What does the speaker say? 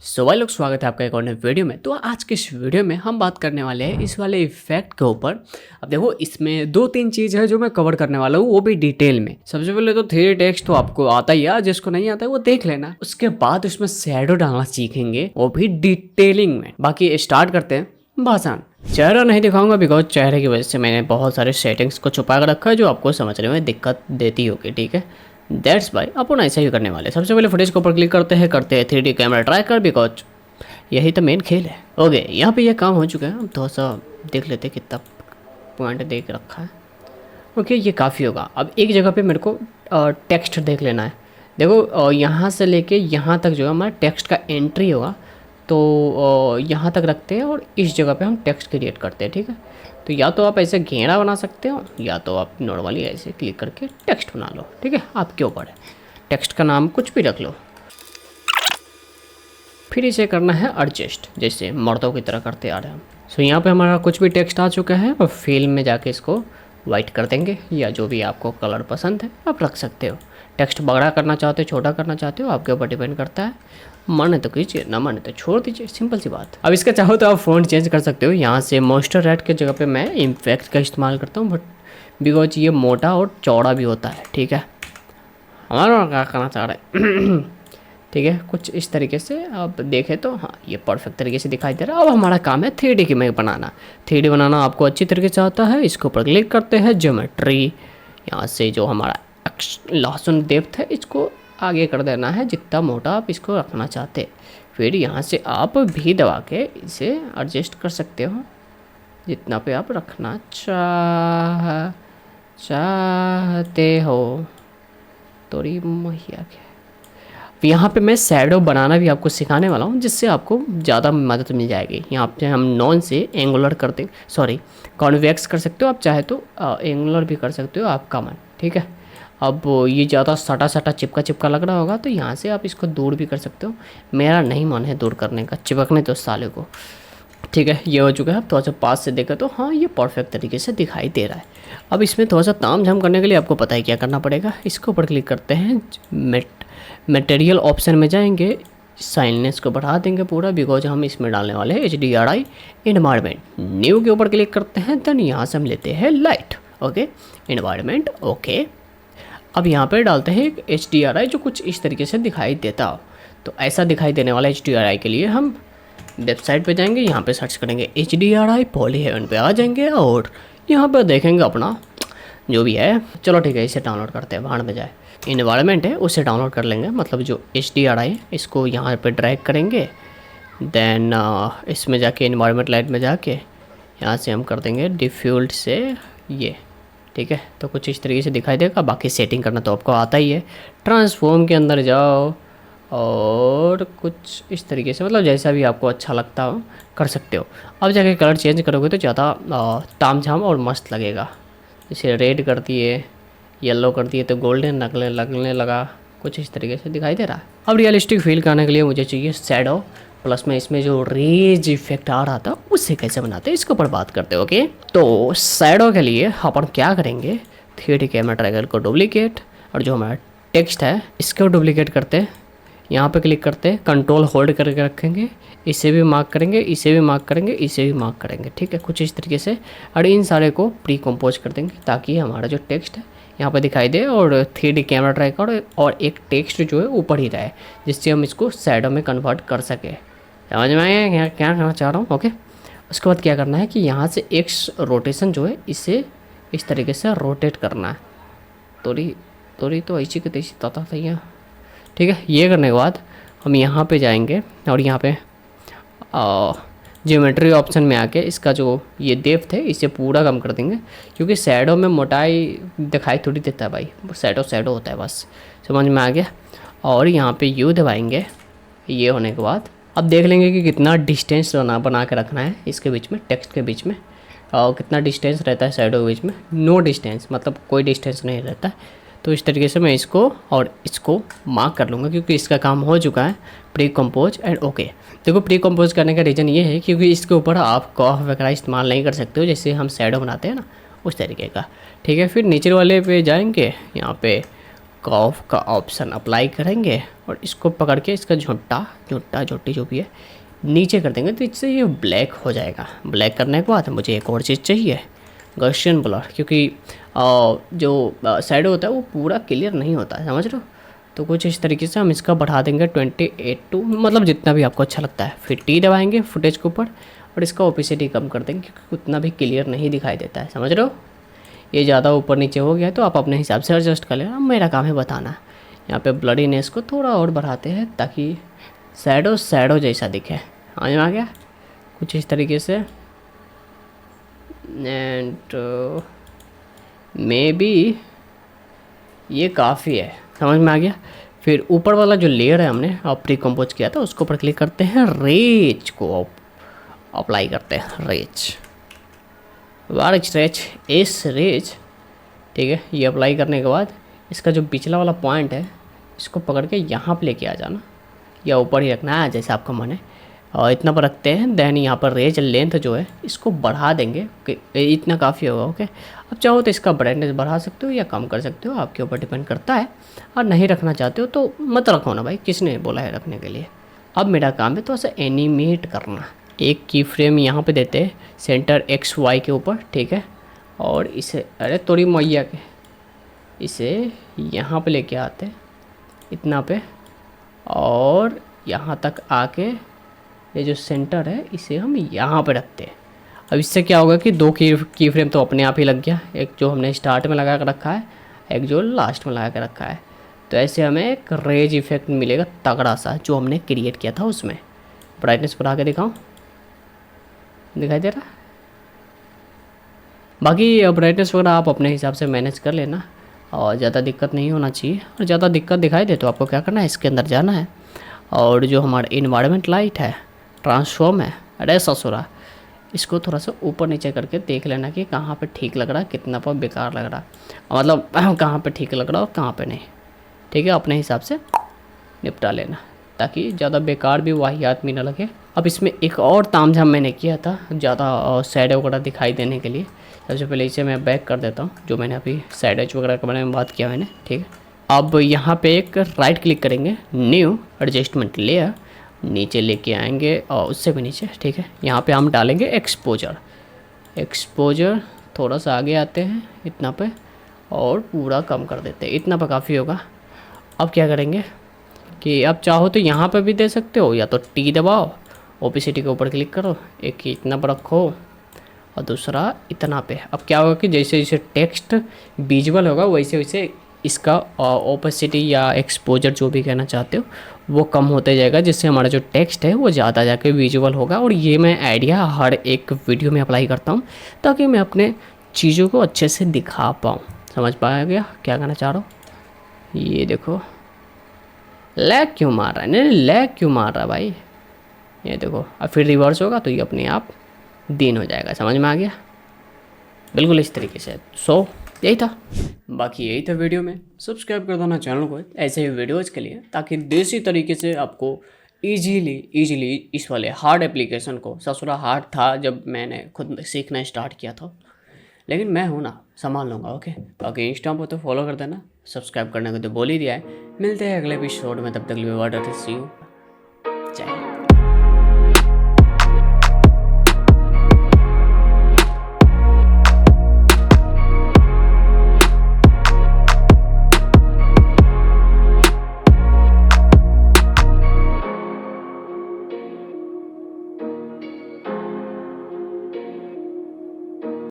सो भाई लोग, स्वागत है आपका एक और नए वीडियो में। तो आज के इस वीडियो में हम बात करने वाले हैं इस वाले इफेक्ट के ऊपर। अब देखो, इसमें दो तीन चीज़ है जो मैं कवर करने वाला हूँ, वो भी डिटेल में। सबसे पहले तो थ्री टेक्स्ट तो आपको आता ही है, जिसको नहीं आता है वो देख लेना। उसके बाद उसमें शैडो डालना सीखेंगे, वो भी डिटेलिंग में। बाकी स्टार्ट करते हैं भाषण। चेहरा नहीं दिखाऊंगा बिकॉज चेहरे की वजह से मैंने बहुत सारे सेटिंग्स को छुपा कर रखा है जो आपको समझने में दिक्कत देती होगी, ठीक है। दैट्स बाय अपन ऐसा ही करने वाले। सबसे पहले फुटेज के ऊपर क्लिक करते हैं 3D कैमरा ट्राई कर, बिकॉज यही तो मेन खेल है। ओके, यहाँ पे ये काम हो चुका है। हम थोड़ा सा देख लेते हैं कितना पॉइंट देख रखा है। ओके, ये काफ़ी होगा। अब एक जगह पे मेरे को टेक्स्ट देख लेना है। देखो, यहाँ से लेके यहाँ तक जो है हमारा टेक्स्ट का एंट्री होगा, तो यहाँ तक रखते हैं और इस जगह पे हम टेक्स्ट क्रिएट करते हैं, ठीक है। तो या तो आप ऐसे घेरा बना सकते हो, या तो आप नॉर्मली ऐसे क्लिक करके टेक्स्ट बना लो, ठीक है। आपके ऊपर है, टेक्स्ट का नाम कुछ भी रख लो। फिर इसे करना है एडजस्ट, जैसे मर्दों की तरह करते आ रहे हैं हम। सो यहाँ पे हमारा कुछ भी टेक्स्ट आ चुका है और फिल में जाके इसको वाइट कर देंगे, या जो भी आपको कलर पसंद है आप रख सकते हो। टेक्स्ट बड़ा करना चाहते हो, छोटा करना चाहते हो, आपके ऊपर डिपेंड करता है। माने तो कीजिए, ना माने तो छोड़ दीजिए, सिंपल सी बात। अब इसका चाहो तो आप फ़ॉन्ट चेंज कर सकते हो। यहाँ से मॉन्स्टर रेड के जगह पे मैं इम्पैक्ट का इस्तेमाल करता हूँ, बट बिकॉज ये मोटा और चौड़ा भी होता है, ठीक है। हमारा क्या करना चाह रहे हैं ठीक है, कुछ इस तरीके से आप देखें तो हाँ, ये परफेक्ट तरीके से दिखाई दे रहा है। अब हमारा काम है 3D की में बनाना। 3D बनाना आपको अच्छी तरीके से आता है। इसके ऊपर क्लिक करते हैं, ज्योमेट्री। यहाँ से जो हमारा लहसुन डेप्थ है इसको आगे कर देना है, जितना मोटा आप इसको रखना चाहते। फिर यहाँ से आप भी दबा के इसे एडजस्ट कर सकते हो जितना पे आप रखना चाहते हो। थोड़ी मैया के यहाँ पे मैं शैडो बनाना भी आपको सिखाने वाला हूँ, जिससे आपको ज़्यादा मदद मिल जाएगी। यहाँ पे हम नॉन से एंगुलर करते, सॉरी कॉन्वेक्स कर सकते हो आप, चाहे तो एंगुलर भी कर सकते हो, आपका मन, ठीक है। अब ये ज़्यादा सटा सटा चिपका लग रहा होगा, तो यहाँ से आप इसको दूर भी कर सकते हो। मेरा नहीं मन है दूर करने का, चिपकने तो साले को, ठीक है। ये हो चुका है। अब थोड़ा सा पास से देखा तो हाँ, ये परफेक्ट तरीके से दिखाई दे रहा है। अब इसमें थोड़ा सा ताम झाम करने के लिए आपको पता है क्या करना पड़ेगा। इसके ऊपर क्लिक करते हैं, मटेरियल ऑप्शन में जाएंगे, साइलनेस को बढ़ा देंगे पूरा, बिकॉज हम इसमें डालने वाले हैं HDRI एनवायरनमेंट। न्यू के ऊपर क्लिक करते हैं, देन यहाँ से हम लेते हैं लाइट, ओके, एनवायरनमेंट, ओके। अब यहाँ पे डालते हैं एक HDRI जो कुछ इस तरीके से दिखाई देता हो। तो ऐसा दिखाई देने वाला HDRI के लिए हम वेबसाइट पे जाएंगे, यहाँ पे सर्च करेंगे HDRI, पॉलीहेवन पे आ जाएंगे और यहाँ पे देखेंगे अपना जो भी है। चलो ठीक है, इसे डाउनलोड करते हैं, बाहर में जाए इन्वायरमेंट है उसे डाउनलोड कर लेंगे। मतलब जो HDRI है इसको यहाँ पे ड्रैग करेंगे, देन इसमें जाके इन्वायरमेंट लाइट में जाके यहाँ से हम कर देंगे डिफ़ॉल्ट से ये, ठीक है। तो कुछ इस तरीके से दिखाई देगा। बाकी सेटिंग करना तो आपको आता ही है। ट्रांसफॉर्म के अंदर जाओ और कुछ इस तरीके से, मतलब जैसा भी आपको अच्छा लगता हो कर सकते हो। अब जाके कलर चेंज करोगे तो ज़्यादा तामझाम और मस्त लगेगा। जैसे रेड कर दिए, येलो कर दिए तो गोल्डन लगने लगा, कुछ इस तरीके से दिखाई दे रहा है। अब रियलिस्टिक फील करने के लिए मुझे चाहिए शैडो, प्लस में इसमें जो रेज इफेक्ट आ रहा था उससे कैसे बनाते हैं इसके ऊपर बात करते हैं, ओके। तो शैडो के लिए अपन क्या करेंगे, 3D कैमरा ट्रायंगल को डुप्लीकेट, और जो हमारा टेक्स्ट है इसको डुप्लीकेट करते हैं। यहाँ पे क्लिक करते हैं, कंट्रोल होल्ड करके रखेंगे, इसे भी मार्क करेंगे, इसे भी मार्क करेंगे, इसे भी मार्क करेंगे, ठीक है, कुछ इस तरीके से। और इन सारे को प्री कंपोज कर देंगे ताकि हमारा जो टेक्स्ट है यहाँ पे दिखाई दे और 3D कैमरा ट्राइपॉड और एक टेक्स्ट जो है ऊपर ही रहे, जिससे हम इसको शैडो में कन्वर्ट कर सके। समझ में आया क्या कहना चाह रहा हूँ, ओके। उसके बाद क्या करना है कि यहाँ से एक्स रोटेशन जो है इसे इस तरीके से रोटेट करना है। तोरी तो ऐसी की तैसी तता तैया, ठीक है। ये करने के बाद हम यहाँ पे जाएंगे और यहाँ पे ज्योमेट्री ऑप्शन में आके इसका जो ये डेप्थ है इसे पूरा कम कर देंगे, क्योंकि शैडो में मोटाई दिखाई थोड़ी देता है भाई, शैडो होता है बस, समझ में आ गया। और यहाँ पे यू दबाएंगे। ये होने के बाद अब देख लेंगे कि कितना डिस्टेंस बना के रखना है इसके बीच में, टेक्स्ट के बीच में, और कितना डिस्टेंस रहता है शैडो के बीच में। नो डिस्टेंस, मतलब कोई डिस्टेंस नहीं रहता है। तो इस तरीके से मैं इसको और इसको मार्क कर लूँगा, क्योंकि इसका काम हो चुका है प्री कंपोज एंड ओके। देखो, प्री कंपोज करने का रीज़न ये है क्योंकि इसके ऊपर आप कर्व वगैरह इस्तेमाल नहीं कर सकते हो, जैसे हम शैडो बनाते हैं ना उस तरीके का, ठीक है। फिर नीचे वाले पे जाएंगे, यहाँ पे कर्व का ऑप्शन अप्लाई करेंगे और इसको पकड़ के इसका झुट्टी जो भी है नीचे कर देंगे, तो इससे ये ब्लैक हो जाएगा। ब्लैक करने के बाद मुझे एक और चीज़ चाहिए, गॉसियन ब्लर, क्योंकि जो शैडो होता है वो पूरा क्लियर नहीं होता है, समझ रहे हो। तो कुछ इस तरीके से हम इसका बढ़ा देंगे 28 टू, मतलब जितना भी आपको अच्छा लगता है। फिर टी दबाएंगे फुटेज के ऊपर और इसका ओपेसिटी कम कर देंगे, क्योंकि उतना भी क्लियर नहीं दिखाई देता है, समझ रहे हो। ये ज़्यादा ऊपर नीचे हो गया है तो आप अपने हिसाब से एडजस्ट कर लेना, मेरा काम है बताना। यहाँ पे ब्लडीनेस को थोड़ा और बढ़ाते हैं ताकि शैडो जैसा दिखे। समझ में आ गया कुछ इस तरीके से। एंड मे बी ये काफ़ी है, समझ में आ गया। फिर ऊपर वाला जो लेयर है हमने प्री कंपोज किया था उसको ऊपर क्लिक करते हैं, रेज को अप्लाई करते हैं, रेज इस रेज, ठीक है। ये अप्लाई करने के बाद इसका जो पिछला वाला पॉइंट है इसको पकड़ के यहाँ पे लेके आ जाना, या ऊपर ही रखना है जैसे आपका मन है, और इतना पर रखते हैं। देन यहाँ पर रेज लेंथ जो है इसको बढ़ा देंगे, इतना काफ़ी होगा, ओके। अब चाहो तो इसका ब्राइटनेस बढ़ा सकते हो या कम कर सकते हो, आपके ऊपर डिपेंड करता है। और नहीं रखना चाहते हो तो मत रखो ना भाई, किसने बोला है रखने के लिए। अब मेरा काम है तो ऐसा एनिमेट करना। एक की फ्रेम यहाँ पे देते हैं सेंटर XY के ऊपर, ठीक है। और इसे अरे थोड़ी मैया के इसे यहाँ पे लेके आते इतना पे, और यहाँ तक आके ये जो सेंटर है इसे हम यहाँ पे रखते हैं। अब इससे क्या होगा कि दो की फ्रेम तो अपने आप ही लग गया, एक जो हमने स्टार्ट में लगा कर रखा है, एक जो लास्ट में लगा कर रखा है। तो ऐसे हमें एक रेज इफेक्ट मिलेगा तगड़ा सा, जो हमने क्रिएट किया था उसमें। ब्राइटनेस बढ़ा के दिखाऊँ, दिखाई दे रहा। बाकी ब्राइटनेस वगैरह आप अपने हिसाब से मैनेज कर लेना, और ज़्यादा दिक्कत नहीं होना चाहिए। और ज़्यादा दिक्कत दिखाई दे तो आपको क्या करना है, इसके अंदर जाना है, और जो हमारा इन्वायरमेंट लाइट है, ट्रांसफॉर्म है, अरे ससुरा, इसको थोड़ा सा ऊपर नीचे करके देख लेना कि कहाँ पे ठीक लग रहा है, कितना पर बेकार लग रहा है, मतलब कहाँ पे ठीक लग रहा है और कहाँ पे नहीं, ठीक है। अपने हिसाब से निपटा लेना ताकि ज़्यादा बेकार भी वाहियात में ना लगे। अब इसमें एक और तामझाम मैंने किया था ज़्यादा शैडो वगैरह दिखाई देने के लिए। सबसे पहले इसे मैं बैक कर देता हूँ, जो मैंने अभी शैडोज वगैरह के बारे में बात किया मैंने, ठीक है। अब यहाँ पे एक राइट क्लिक करेंगे, न्यू एडजस्टमेंट लेयर, नीचे लेके आएंगे और उससे भी नीचे, ठीक है। यहाँ पे हम डालेंगे एक्सपोजर थोड़ा सा आगे आते हैं इतना पे, और पूरा कम कर देते हैं, इतना पे काफ़ी होगा। अब क्या करेंगे कि अब चाहो तो यहाँ पे भी दे सकते हो, या तो टी दबाओ, ओपेसिटी के ऊपर क्लिक करो, एक इतना पर रखो और दूसरा इतना पे। अब क्या होगा कि जैसे जैसे टेक्स्ट विजुअल होगा वैसे वैसे इसका ओपेसिटी या एक्सपोजर जो भी कहना चाहते हो वो कम होते जाएगा, जिससे हमारा जो टेक्स्ट है वो ज़्यादा जाके विजुअल होगा। और ये मैं आइडिया हर एक वीडियो में अप्लाई करता हूँ ताकि मैं अपने चीज़ों को अच्छे से दिखा पाऊँ। समझ पाया गया क्या कहना चाह रहा हूँ। ये देखो लैग क्यों मार रहा है, नहीं लैग क्यों मार रहा है भाई, ये देखो। अब फिर रिवर्स होगा तो ये अपने आप दिन हो जाएगा, समझ में आ गया, बिल्कुल इस तरीके से। सो यही था, बाकी यही था वीडियो में। सब्सक्राइब कर देना चैनल को ऐसे ही वीडियोज़ के लिए, ताकि देसी तरीके से आपको इजीली इस वाले हार्ड एप्लीकेशन को, ससुरा हार्ड था जब मैंने खुद सीखना स्टार्ट किया था, लेकिन मैं हूँ ना, संभाल लूँगा, ओके। बाकी इंस्टा पर तो फॉलो कर देना, सब्सक्राइब करने को तो बोल ही दिया है। मिलते हैं अगले एपिसोड में, तब तक के लिए सी यू, जय हिंद।